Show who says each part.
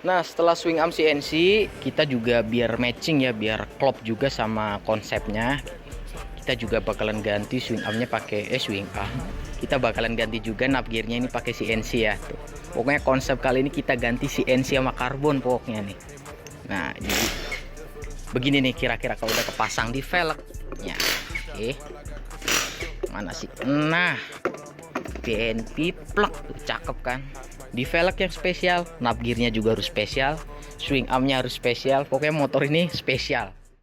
Speaker 1: Nah, setelah swing arm CNC, kita juga biar matching ya, biar klop juga sama konsepnya. Kita juga bakalan ganti swing armnya pakai swing arm. Kita bakalan ganti juga knob gearnya ini pakai CNC ya. Tuh. Pokoknya konsep kali ini kita ganti CNC sama karbon pokoknya nih. Nah, jadi begini nih kira-kira kalau udah kepasang di velgnya. Oke. Mana sih? Nah, PNP plug tuh, cakep kan? Di velg yang spesial, knob gearnya juga harus spesial, swing armnya harus spesial, pokoknya motor ini spesial.